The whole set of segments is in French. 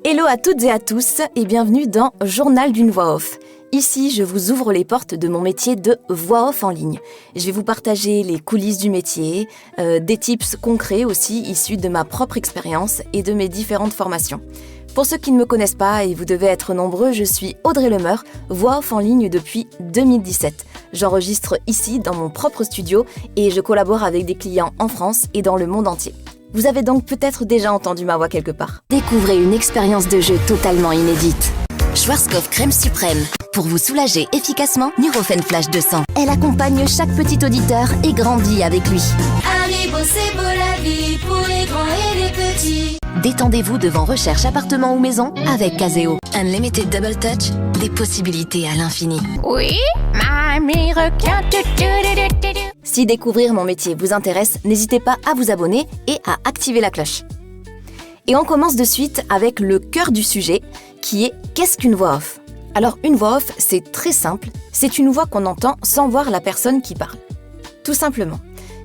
Hello à toutes et à tous et bienvenue dans Journal d'une voix off. Ici, je vous ouvre les portes de mon métier de voix off en ligne. Je vais vous partager les coulisses du métier, des tips concrets aussi issus de ma propre expérience et de mes différentes formations. Pour ceux qui ne me connaissent pas, et vous devez être nombreux, je suis Audrey Lemeur, voix off en ligne depuis 2017. J'enregistre ici dans mon propre studio et je collabore avec des clients en France et dans le monde entier. Vous avez donc peut-être déjà entendu ma voix quelque part. Découvrez une expérience de jeu totalement inédite. Schwarzkopf crème suprême. Pour vous soulager efficacement, Nurofen Flash 200. Elle accompagne chaque petit auditeur et grandit avec lui. Haribo, c'est beau la vie pour les grands et les petits. Détendez-vous devant recherche appartement ou maison avec Caseo. Unlimited Double Touch, des possibilités à l'infini. Oui, mamie requin. Si découvrir mon métier vous intéresse, n'hésitez pas à vous abonner et à activer la cloche. Et on commence de suite avec le cœur du sujet, qui est qu'est-ce qu'une voix off ? Alors une voix off, c'est très simple, c'est une voix qu'on entend sans voir la personne qui parle. Tout simplement.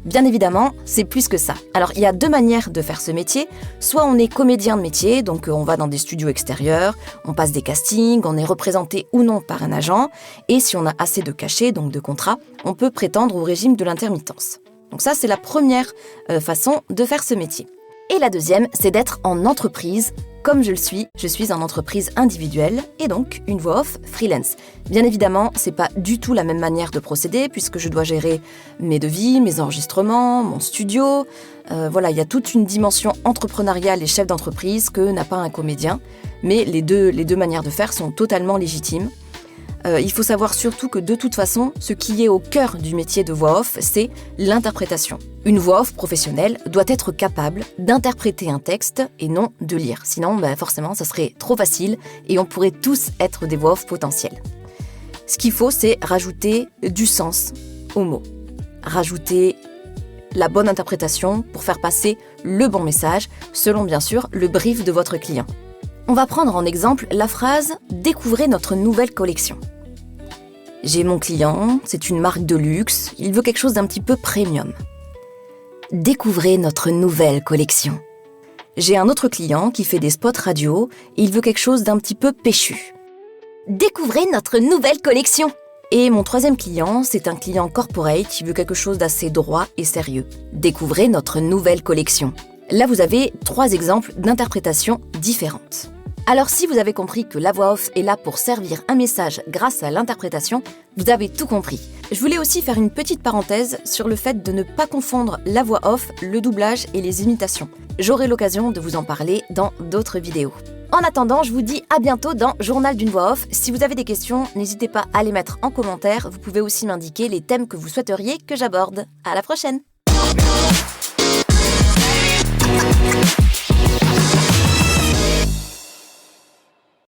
Bien évidemment, c'est plus que ça. Alors il y a deux manières de faire ce métier. Soit on est comédien de métier, donc on va dans des studios extérieurs, on passe des castings, on est représenté ou non par un agent, et si on a assez de cachets, donc de contrats, on peut prétendre au régime de l'intermittence. Donc ça, c'est la première façon de faire ce métier. Et la deuxième, c'est d'être en entreprise. Comme je suis en entreprise individuelle et donc une voix off freelance. Bien évidemment, c'est pas du tout la même manière de procéder puisque je dois gérer mes devis, mes enregistrements, mon studio. Il y a toute une dimension entrepreneuriale et chef d'entreprise que n'a pas un comédien. Mais les deux manières de faire sont totalement légitimes. Il faut savoir surtout que de toute façon, ce qui est au cœur du métier de voix off, c'est l'interprétation. Une voix off professionnelle doit être capable d'interpréter un texte et non de lire. Sinon, forcément, ça serait trop facile et on pourrait tous être des voix off potentielles. Ce qu'il faut, c'est rajouter du sens aux mots. Rajouter la bonne interprétation pour faire passer le bon message, selon bien sûr le brief de votre client. On va prendre en exemple la phrase « Découvrez notre nouvelle collection ». J'ai mon client, c'est une marque de luxe, il veut quelque chose d'un petit peu premium. Découvrez notre nouvelle collection. J'ai un autre client qui fait des spots radio, et il veut quelque chose d'un petit peu péchu. Découvrez notre nouvelle collection. Et mon troisième client, c'est un client corporate qui veut quelque chose d'assez droit et sérieux. Découvrez notre nouvelle collection. Là, vous avez 3 exemples d'interprétations différentes. Alors, si vous avez compris que la voix off est là pour servir un message grâce à l'interprétation, vous avez tout compris. Je voulais aussi faire une petite parenthèse sur le fait de ne pas confondre la voix off, le doublage et les imitations. J'aurai l'occasion de vous en parler dans d'autres vidéos. En attendant, je vous dis à bientôt dans Journal d'une voix off. Si vous avez des questions, n'hésitez pas à les mettre en commentaire. Vous pouvez aussi m'indiquer les thèmes que vous souhaiteriez que j'aborde. À la prochaine!